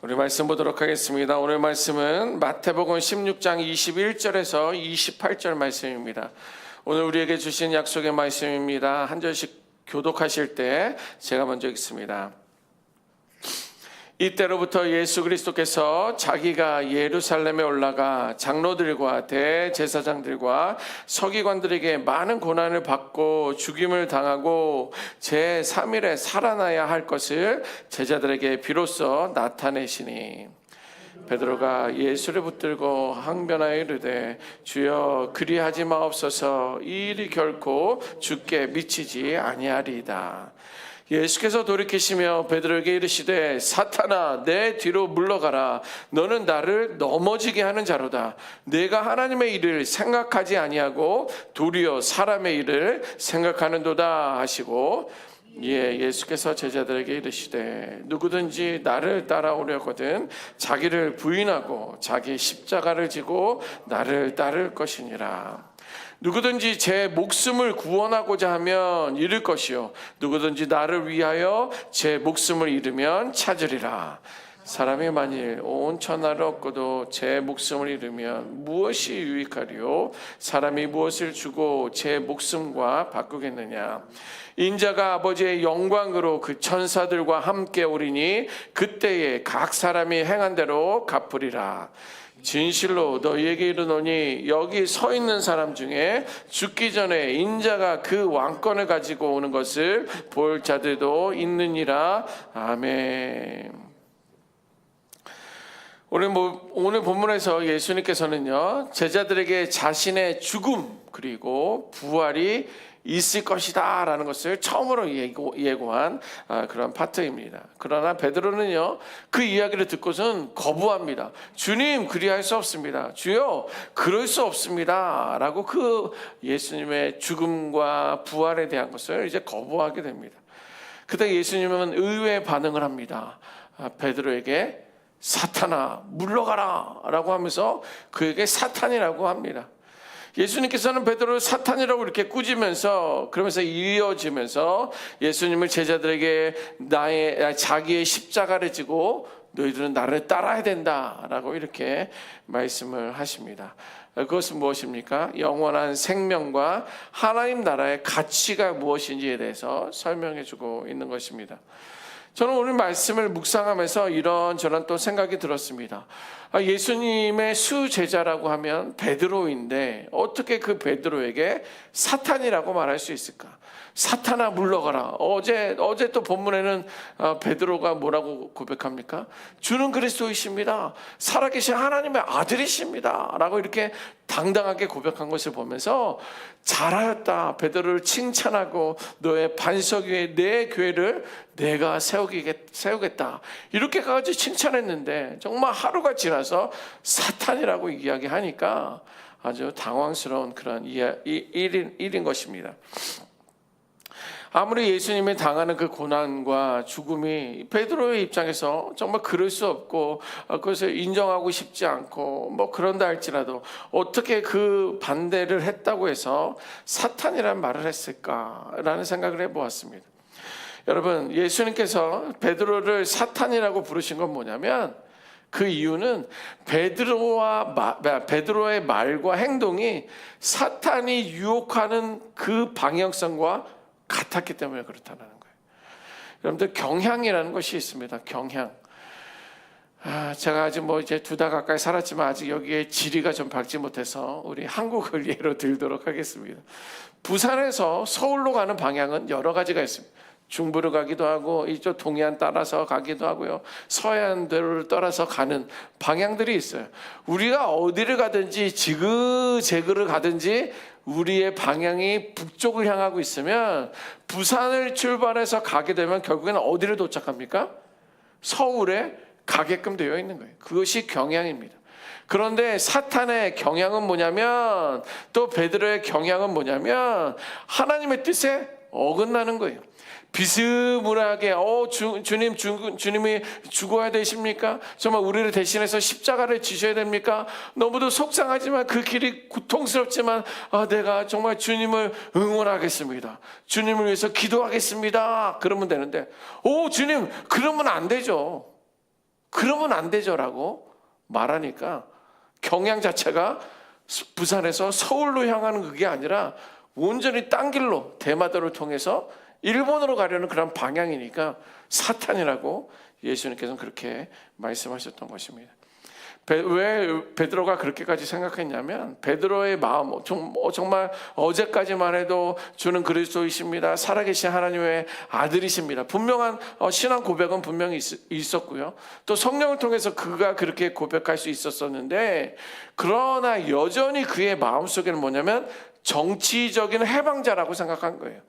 우리 말씀 보도록 하겠습니다. 오늘 말씀은 마태복음 16장 21절에서 28절 말씀입니다. 오늘 우리에게 주신 약속의 말씀입니다. 한 절씩 교독하실 때 제가 먼저 읽습니다. 이때로부터 예수 그리스도께서 자기가 예루살렘에 올라가 장로들과 대제사장들과 서기관들에게 많은 고난을 받고 죽임을 당하고 제3일에 살아나야 할 것을 제자들에게 비로소 나타내시니 베드로가 예수를 붙들고 항변하여 이르되 주여 그리하지 마옵소서. 이 일이 결코 주께 미치지 아니하리이다. 예수께서 돌이키시며 베드로에게 이르시되 사탄아 내 뒤로 물러가라. 너는 나를 넘어지게 하는 자로다. 내가 하나님의 일을 생각하지 아니하고 도리어 사람의 일을 생각하는도다 하시고 예수께서 제자들에게 이르시되 누구든지 나를 따라오려거든 자기를 부인하고 자기 십자가를 지고 나를 따를 것이니라. 누구든지 제 목숨을 구원하고자 하면 잃을 것이요 누구든지 나를 위하여 제 목숨을 잃으면 찾으리라. 사람이 만일 온 천하를 얻고도 제 목숨을 잃으면 무엇이 유익하리요? 사람이 무엇을 주고 제 목숨과 바꾸겠느냐? 인자가 아버지의 영광으로 그 천사들과 함께 오리니 그때에 각 사람이 행한 대로 갚으리라. 진실로 너희에게 이르노니 여기 서 있는 사람 중에 죽기 전에 인자가 그 왕권을 가지고 오는 것을 볼 자들도 있느니라. 아멘. 오늘 본문에서 예수님께서는요 제자들에게 자신의 죽음 그리고 부활이 있을 것이다 라는 것을 처음으로 예고한 그런 파트입니다. 그러나 베드로는요 그 이야기를 듣고선 거부합니다. 주님 그리할 수 없습니다. 주여 그럴 수 없습니다 라고 그 예수님의 죽음과 부활에 대한 것을 이제 거부하게 됩니다. 그때 예수님은 의외의 반응을 합니다. 베드로에게 사탄아 물러가라 라고 하면서 그에게 사탄이라고 합니다. 예수님께서는 베드로를 사탄이라고 이렇게 꾸짖으면서 그러면서 이어지면서 예수님을 제자들에게 자기의 십자가를 지고 너희들은 나를 따라야 된다라고 이렇게 말씀을 하십니다. 그것은 무엇입니까? 영원한 생명과 하나님 나라의 가치가 무엇인지에 대해서 설명해 주고 있는 것입니다. 저는 오늘 말씀을 묵상하면서 이런저런 또 생각이 들었습니다. 예수님의 수제자라고 하면 베드로인데 어떻게 그 베드로에게 사탄이라고 말할 수 있을까? 사탄아 물러가라. 어제 또 본문에는 베드로가 뭐라고 고백합니까? 주는 그리스도이십니다. 살아계신 하나님의 아들이십니다 라고 이렇게 당당하게 고백한 것을 보면서 잘하였다. 베드로를 칭찬하고 너의 반석 위에 내 교회를 내가 세우겠다. 이렇게까지 칭찬했는데 정말 하루가 지나서 사탄이라고 이야기하니까 아주 당황스러운 그런 일인 것입니다. 아무리 예수님이 당하는 그 고난과 죽음이 베드로의 입장에서 정말 그럴 수 없고 그것을 인정하고 싶지 않고 뭐 그런다 할지라도 어떻게 그 반대를 했다고 해서 사탄이란 말을 했을까라는 생각을 해보았습니다. 여러분 예수님께서 베드로를 사탄이라고 부르신 건 뭐냐면 그 이유는 베드로의 말과 행동이 사탄이 유혹하는 그 방향성과 같았기 때문에 그렇다는 거예요. 여러분들 경향이라는 것이 있습니다. 경향. 제가 아직 이제 2달 가까이 살았지만 아직 여기에 지리가 좀 밟지 못해서 우리 한국을 예로 들도록 하겠습니다. 부산에서 서울로 가는 방향은 여러 가지가 있습니다. 중부로 가기도 하고 이쪽 동해안 따라서 가기도 하고요. 서해안도로를 따라서 가는 방향들이 있어요. 우리가 어디를 가든지 지그재그를 가든지 우리의 방향이 북쪽을 향하고 있으면 부산을 출발해서 가게 되면 결국에는 어디를 도착합니까? 서울에 가게끔 되어 있는 거예요. 그것이 경향입니다. 그런데 사탄의 경향은 뭐냐면 또 베드로의 경향은 뭐냐면 하나님의 뜻에 어긋나는 거예요. 비스무리하게 주님이 죽어야 되십니까? 정말 우리를 대신해서 십자가를 지셔야 됩니까? 너무도 속상하지만 그 길이 고통스럽지만 내가 정말 주님을 응원하겠습니다. 주님을 위해서 기도하겠습니다. 그러면 되는데 주님 그러면 안 되죠. 그러면 안 되죠라고 말하니까 경향 자체가 부산에서 서울로 향하는 그게 아니라 온전히 딴 길로 대마도를 통해서 일본으로 가려는 그런 방향이니까 사탄이라고 예수님께서는 그렇게 말씀하셨던 것입니다. 왜 베드로가 그렇게까지 생각했냐면 베드로의 마음, 정말 어제까지만 해도 주는 그리스도이십니다, 살아계신 하나님의 아들이십니다, 분명한 신앙 고백은 분명히 있었고요, 또 성령을 통해서 그가 그렇게 고백할 수 있었었는데, 그러나 여전히 그의 마음속에는 뭐냐면 정치적인 해방자라고 생각한 거예요.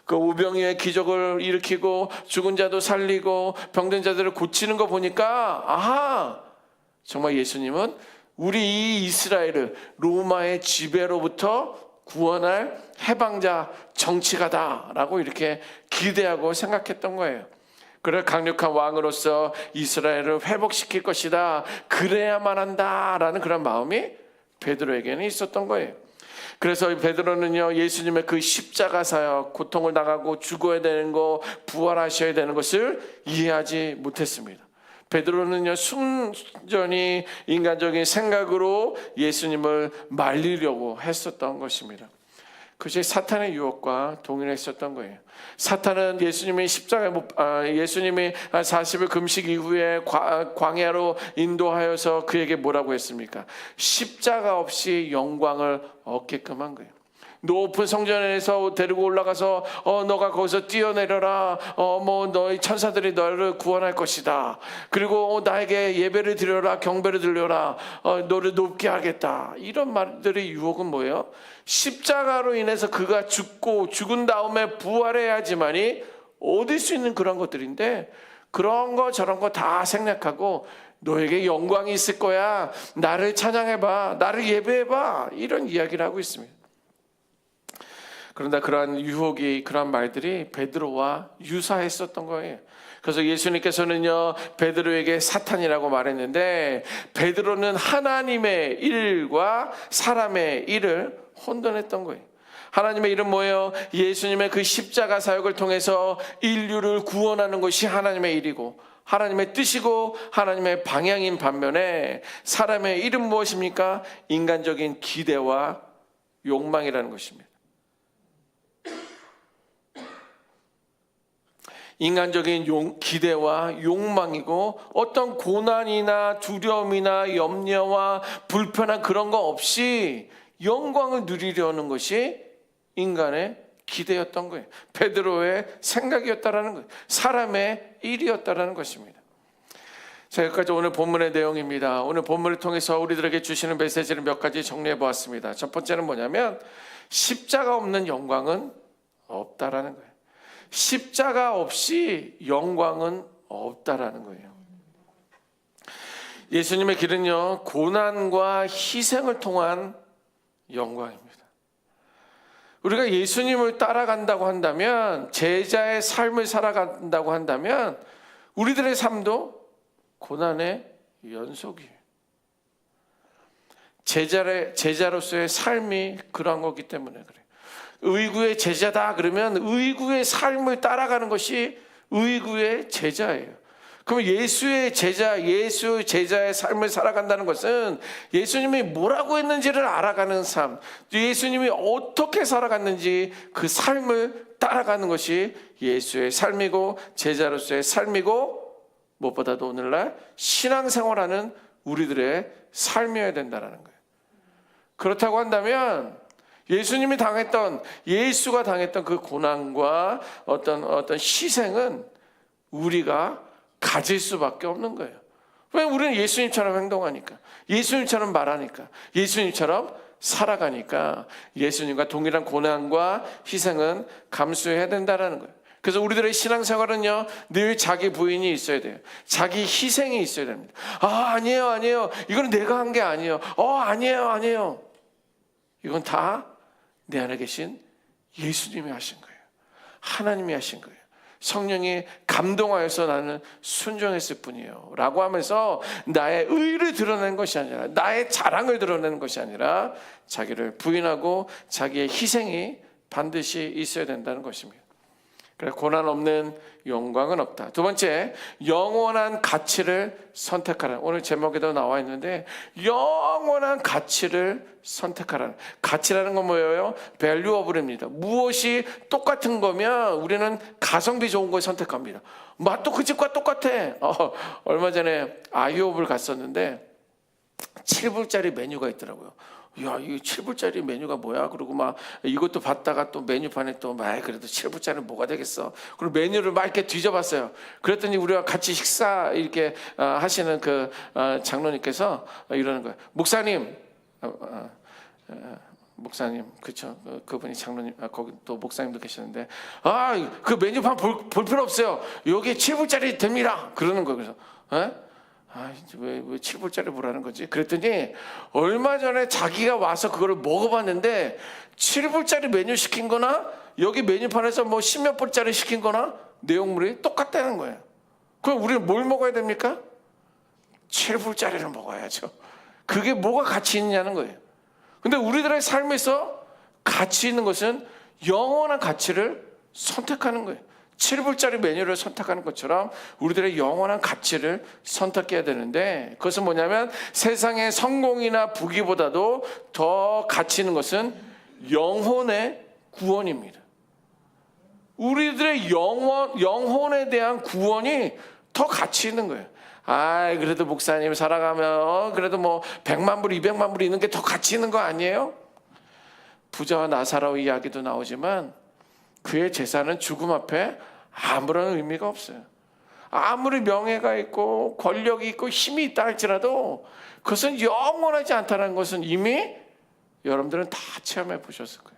그 우병이의 기적을 일으키고 죽은 자도 살리고 병든 자들을 고치는 거 보니까, 아하, 정말 예수님은 우리 이 이스라엘을 로마의 지배로부터 구원할 해방자, 정치가다라고 이렇게 기대하고 생각했던 거예요. 그래 강력한 왕으로서 이스라엘을 회복시킬 것이다, 그래야만 한다라는 그런 마음이 베드로에게는 있었던 거예요. 그래서 베드로는요, 예수님의 그 십자가 사역, 고통을 당하고 죽어야 되는 거, 부활하셔야 되는 것을 이해하지 못했습니다. 베드로는요, 순전히 인간적인 생각으로 예수님을 말리려고 했었던 것입니다. 그것이 사탄의 유혹과 동일했었던 거예요. 사탄은 예수님이 40일 금식 이후에 광야로 인도하여서 그에게 뭐라고 했습니까? 십자가 없이 영광을 얻게끔 한 거예요. 높은 성전에서 데리고 올라가서 너가 거기서 뛰어내려라, 너희 천사들이 너를 구원할 것이다, 그리고 나에게 예배를 드려라, 경배를 드려라, 너를 높게 하겠다, 이런 말들의 유혹은 뭐예요? 십자가로 인해서 그가 죽은 다음에 부활해야지만이 얻을 수 있는 그런 것들인데, 그런 거 저런 거 다 생략하고 너에게 영광이 있을 거야, 나를 찬양해봐, 나를 예배해봐, 이런 이야기를 하고 있습니다. 그런데 그러한 유혹이, 그러한 말들이 베드로와 유사했었던 거예요. 그래서 예수님께서는요, 베드로에게 사탄이라고 말했는데, 베드로는 하나님의 일과 사람의 일을 혼돈했던 거예요. 하나님의 일은 뭐예요? 예수님의 그 십자가 사역을 통해서 인류를 구원하는 것이 하나님의 일이고 하나님의 뜻이고 하나님의 방향인 반면에, 사람의 일은 무엇입니까? 인간적인 기대와 욕망이라는 것입니다. 인간적인 기대와 욕망이고, 어떤 고난이나 두려움이나 염려와 불편한 그런 거 없이 영광을 누리려는 것이 인간의 기대였던 거예요. 베드로의 생각이었다라는 거예요. 사람의 일이었다라는 것입니다. 자, 여기까지 오늘 본문의 내용입니다. 오늘 본문을 통해서 우리들에게 주시는 메시지를 몇 가지 정리해 보았습니다. 첫 번째는 뭐냐면, 십자가 없는 영광은 없다라는 거예요. 십자가 없이 영광은 없다라는 거예요. 예수님의 길은요, 고난과 희생을 통한 영광입니다. 우리가 예수님을 따라간다고 한다면, 제자의 삶을 살아간다고 한다면, 우리들의 삶도 고난의 연속이에요. 제자로서의 삶이 그러한 거기 때문에 그래요. 의구의 제자다 그러면 의구의 삶을 따라가는 것이 의구의 제자예요. 그럼 예수의 제자의 삶을 살아간다는 것은 예수님이 뭐라고 했는지를 알아가는 삶, 예수님이 어떻게 살아갔는지 그 삶을 따라가는 것이 예수의 삶이고 제자로서의 삶이고, 무엇보다도 오늘날 신앙생활하는 우리들의 삶이어야 된다는 거예요. 그렇다고 한다면 예수가 당했던 그 고난과 어떤 희생은 우리가 가질 수밖에 없는 거예요. 왜? 우리는 예수님처럼 행동하니까, 예수님처럼 말하니까, 예수님처럼 살아가니까 예수님과 동일한 고난과 희생은 감수해야 된다는 거예요. 그래서 우리들의 신앙생활은요, 늘 자기 부인이 있어야 돼요. 자기 희생이 있어야 됩니다. 아니에요. 이건 내가 한 게 아니에요. 아니에요. 이건 다 내 안에 계신 예수님이 하신 거예요. 하나님이 하신 거예요. 성령이 감동하여서 나는 순종했을 뿐이에요 라고 하면서 나의 의를 드러내는 것이 아니라, 나의 자랑을 드러내는 것이 아니라, 자기를 부인하고 자기의 희생이 반드시 있어야 된다는 것입니다. 그래, 고난 없는 영광은 없다. 두 번째, 영원한 가치를 선택하라. 오늘 제목에도 나와 있는데 영원한 가치를 선택하라. 가치라는 건 뭐예요? valuable입니다. 무엇이 똑같은 거면 우리는 가성비 좋은 걸 선택합니다. 맛도 그 집과 똑같아. 얼마 전에 아이홉을 갔었는데 7불짜리 메뉴가 있더라고요. 야, 이 7불짜리 메뉴가 뭐야? 그리고 막 이것도 봤다가 또 메뉴판에 또 막 그래도 7불짜리 뭐가 되겠어? 그리고 메뉴를 막 이렇게 뒤져봤어요. 그랬더니 우리가 같이 식사 이렇게 하시는 그 장로님께서 이러는 거예요. 목사님, 목사님, 그렇죠? 그분이 장로님, 거기 또 목사님도 계시는데, 그 메뉴판 볼 필요 없어요. 여기 7불짜리 됩니다. 그러는 거예요. 그래서, 왜 7불짜리 보라는 거지? 그랬더니 얼마 전에 자기가 와서 그거를 먹어봤는데 7불짜리 메뉴 시킨 거나 여기 메뉴판에서 뭐 10몇 불짜리 시킨 거나 내용물이 똑같다는 거예요. 그럼 우리는 뭘 먹어야 됩니까? 7불짜리를 먹어야죠. 그게 뭐가 가치 있냐는 거예요. 근데 우리들의 삶에서 가치 있는 것은 영원한 가치를 선택하는 거예요. 7불짜리 메뉴를 선택하는 것처럼 우리들의 영원한 가치를 선택해야 되는데, 그것은 뭐냐면 세상의 성공이나 부귀보다도 더 가치 있는 것은 영혼의 구원입니다. 우리들의 영혼에 대한 구원이 더 가치 있는 거예요. 그래도 목사님 살아가면 그래도 뭐 100만 불, 200만 불 있는 게 더 가치 있는 거 아니에요? 부자와 나사로 이야기도 나오지만 그의 재산은 죽음 앞에 아무런 의미가 없어요. 아무리 명예가 있고 권력이 있고 힘이 있다 할지라도 그것은 영원하지 않다는 것은 이미 여러분들은 다 체험해 보셨을 거예요.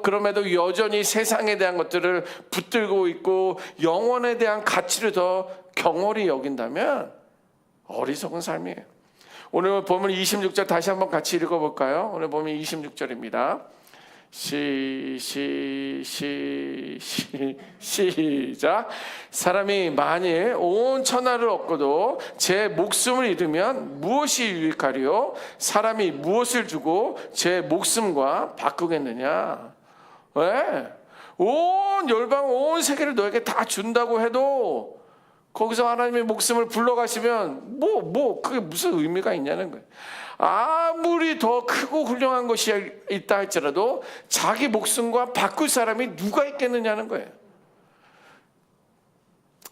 그럼에도 여전히 세상에 대한 것들을 붙들고 있고 영혼에 대한 가치를 더 경홀히 여긴다면 어리석은 삶이에요. 오늘 보면 26절 다시 한번 같이 읽어볼까요? 오늘 보면 26절입니다. 시작. 사람이 만일 온 천하를 얻고도 제 목숨을 잃으면 무엇이 유익하리요? 사람이 무엇을 주고 제 목숨과 바꾸겠느냐? 왜? 온 열방 온 세계를 너에게 다 준다고 해도 거기서 하나님의 목숨을 불러가시면 그게 무슨 의미가 있냐는 거예요. 아무리 더 크고 훌륭한 것이 있다 할지라도 자기 목숨과 바꿀 사람이 누가 있겠느냐는 거예요.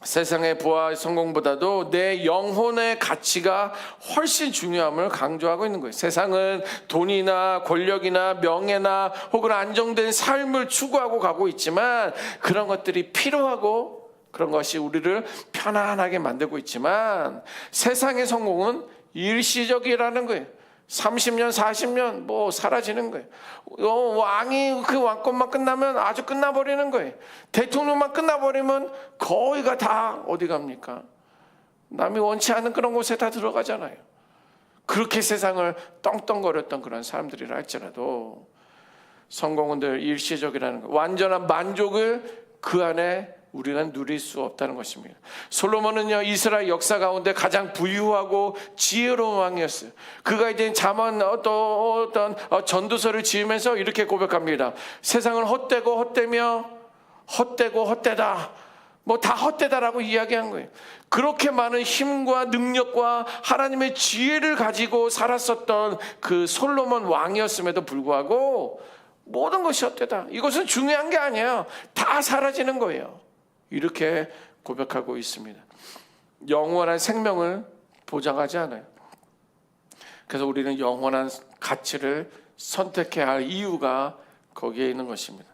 세상의 부와 성공보다도 내 영혼의 가치가 훨씬 중요함을 강조하고 있는 거예요. 세상은 돈이나 권력이나 명예나 혹은 안정된 삶을 추구하고 가고 있지만 그런 것들이 필요하고 그런 것이 우리를 편안하게 만들고 있지만 세상의 성공은 일시적이라는 거예요. 30년, 40년 사라지는 거예요. 왕이 그 왕권만 끝나면 아주 끝나버리는 거예요. 대통령만 끝나버리면 거의가 다 어디 갑니까? 남이 원치 않는 그런 곳에 다 들어가잖아요. 그렇게 세상을 떵떵거렸던 그런 사람들이라 할지라도 성공은 늘 일시적이라는 거예요. 완전한 만족을 그 안에 우리가 누릴 수 없다는 것입니다. 솔로몬은요, 이스라엘 역사 가운데 가장 부유하고 지혜로운 왕이었어요. 그가 이제 잠언 어떤 전도서를 지으면서 이렇게 고백합니다. 세상은 헛되고 헛되며 헛되고 헛되다. 다 헛되다라고 이야기한 거예요. 그렇게 많은 힘과 능력과 하나님의 지혜를 가지고 살았었던 그 솔로몬 왕이었음에도 불구하고 모든 것이 헛되다. 이것은 중요한 게 아니에요. 다 사라지는 거예요. 이렇게 고백하고 있습니다. 영원한 생명을 보장하지 않아요. 그래서 우리는 영원한 가치를 선택해야 할 이유가 거기에 있는 것입니다.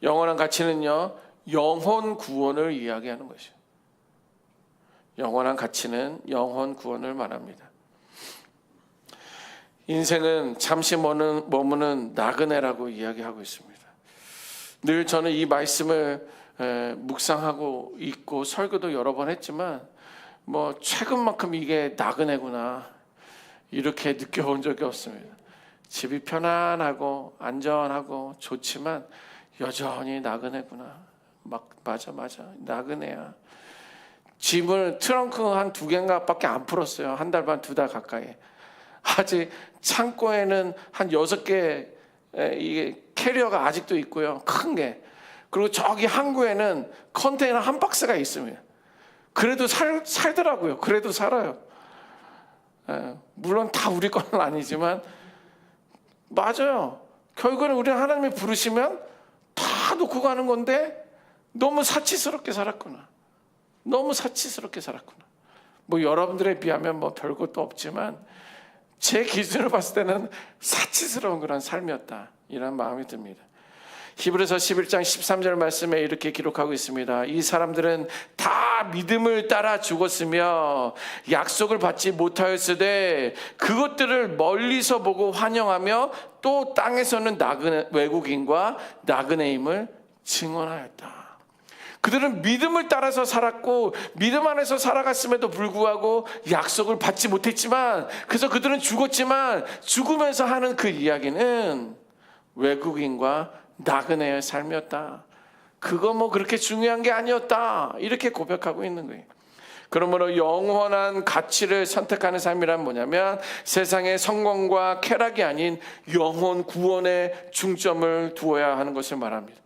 영원한 가치는요, 영혼 구원을 이야기하는 것이에요. 영원한 가치는 영혼 구원을 말합니다. 인생은 잠시 머무는 나그네라고 이야기하고 있습니다. 늘 저는 이 말씀을 묵상하고 있고 설교도 여러 번 했지만 최근만큼 이게 나그네구나 이렇게 느껴본 적이 없습니다. 집이 편안하고 안전하고 좋지만 여전히 나그네구나. 맞아 나그네야. 짐을 트렁크 한 2개인가 밖에 안 풀었어요. 한 달 반, 2달 가까이. 아직 창고에는 한 6개 이게 캐리어가 아직도 있고요. 큰 게. 그리고 저기 항구에는 컨테이너 한 박스가 있습니다. 그래도 살더라고요. 그래도 살아요. 물론 다 우리 건 아니지만 맞아요. 결국에는 우리는 하나님이 부르시면 다 놓고 가는 건데 너무 사치스럽게 살았구나. 너무 사치스럽게 살았구나. 뭐 여러분들에 비하면 뭐 별것도 없지만 제 기준으로 봤을 때는 사치스러운 그런 삶이었다, 이런 마음이 듭니다. 히브리서 11장 13절 말씀에 이렇게 기록하고 있습니다. 이 사람들은 다 믿음을 따라 죽었으며 약속을 받지 못하였으되 그것들을 멀리서 보고 환영하며 또 땅에서는 외국인과 나그네임을 증언하였다. 그들은 믿음을 따라서 살았고 믿음 안에서 살아갔음에도 불구하고 약속을 받지 못했지만, 그래서 그들은 죽었지만 죽으면서 하는 그 이야기는 외국인과 나그네의 삶이었다. 그거 뭐 그렇게 중요한 게 아니었다, 이렇게 고백하고 있는 거예요. 그러므로 영원한 가치를 선택하는 삶이란 뭐냐면 세상의 성공과 쾌락이 아닌 영혼 구원에 중점을 두어야 하는 것을 말합니다.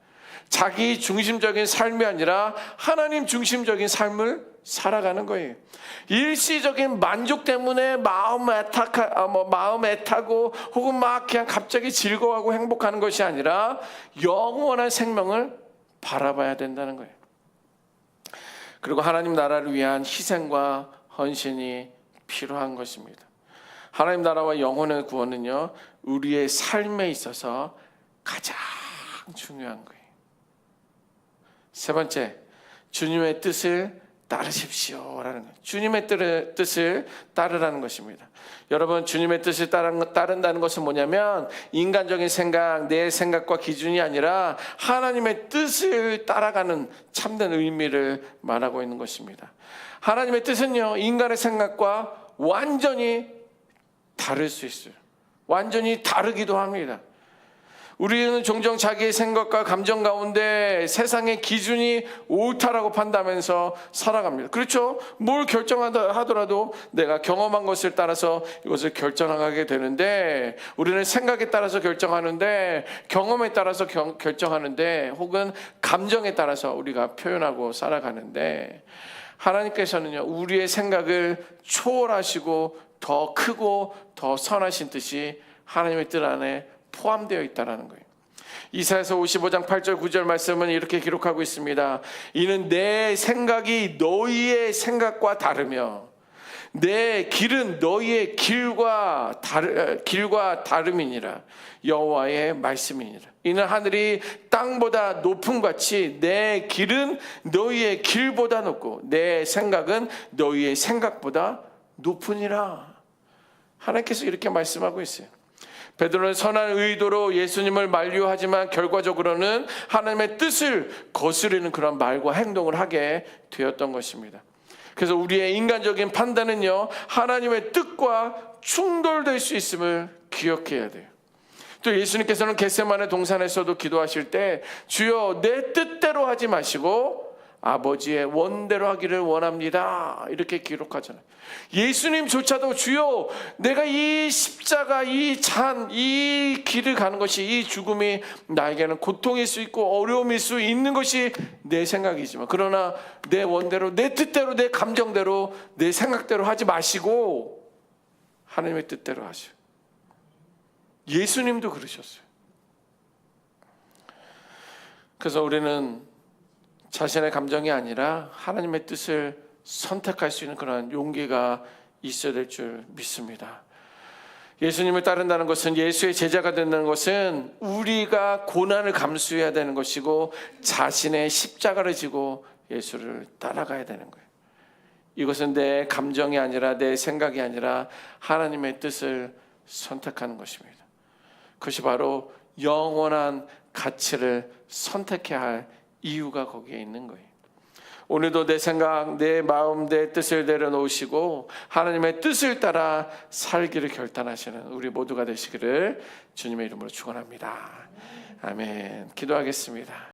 자기 중심적인 삶이 아니라 하나님 중심적인 삶을 살아가는 거예요. 일시적인 만족 때문에 마음 애타고 혹은 막 그냥 갑자기 즐거워하고 행복하는 것이 아니라 영원한 생명을 바라봐야 된다는 거예요. 그리고 하나님 나라를 위한 희생과 헌신이 필요한 것입니다. 하나님 나라와 영혼의 구원은요, 우리의 삶에 있어서 가장 중요한 거예요. 세 번째, 주님의 뜻을 따르십시오라는 거예요. 주님의 뜻을 따르라는 것입니다. 여러분, 주님의 뜻을 따른다는 것은 뭐냐면 인간적인 생각, 내 생각과 기준이 아니라 하나님의 뜻을 따라가는 참된 의미를 말하고 있는 것입니다. 하나님의 뜻은요, 인간의 생각과 완전히 다를 수 있어요. 완전히 다르기도 합니다. 우리는 종종 자기의 생각과 감정 가운데 세상의 기준이 옳다라고 판단하면서 살아갑니다. 그렇죠? 뭘 결정하더라도 내가 경험한 것을 따라서 이것을 결정하게 되는데, 우리는 생각에 따라서 결정하는데, 경험에 따라서 결정하는데, 혹은 감정에 따라서 우리가 표현하고 살아가는데, 하나님께서는요, 우리의 생각을 초월하시고 더 크고 더 선하신 뜻이 하나님의 뜻 안에 포함되어 있다는 거예요. 이사야서 55장 8절 9절 말씀은 이렇게 기록하고 있습니다. 이는 내 생각이 너희의 생각과 다르며 내 길은 너희의 길과 다름이니라. 여호와의 말씀이니라. 이는 하늘이 땅보다 높음 같이 내 길은 너희의 길보다 높고 내 생각은 너희의 생각보다 높으니라. 하나님께서 이렇게 말씀하고 있어요. 베드로는 선한 의도로 예수님을 만류하지만 결과적으로는 하나님의 뜻을 거스르는 그런 말과 행동을 하게 되었던 것입니다. 그래서 우리의 인간적인 판단은요, 하나님의 뜻과 충돌될 수 있음을 기억해야 돼요. 또 예수님께서는 겟세마네 동산에서도 기도하실 때 주여 내 뜻대로 하지 마시고 아버지의 원대로 하기를 원합니다, 이렇게 기록하잖아요. 예수님조차도 주여 내가 이 십자가, 이 길을 가는 것이, 이 죽음이 나에게는 고통일 수 있고 어려움일 수 있는 것이 내 생각이지만, 그러나 내 원대로, 내 뜻대로, 내 감정대로, 내 생각대로 하지 마시고 하나님의 뜻대로 하시오. 예수님도 그러셨어요. 그래서 우리는 자신의 감정이 아니라 하나님의 뜻을 선택할 수 있는 그런 용기가 있어야 될 줄 믿습니다. 예수님을 따른다는 것은, 예수의 제자가 된다는 것은 우리가 고난을 감수해야 되는 것이고 자신의 십자가를 지고 예수를 따라가야 되는 거예요. 이것은 내 감정이 아니라 내 생각이 아니라 하나님의 뜻을 선택하는 것입니다. 그것이 바로 영원한 가치를 선택해야 할 이유가 거기에 있는 거예요. 오늘도 내 생각, 내 마음, 내 뜻을 내려놓으시고 하나님의 뜻을 따라 살기를 결단하시는 우리 모두가 되시기를 주님의 이름으로 축원합니다. 아멘. 기도하겠습니다.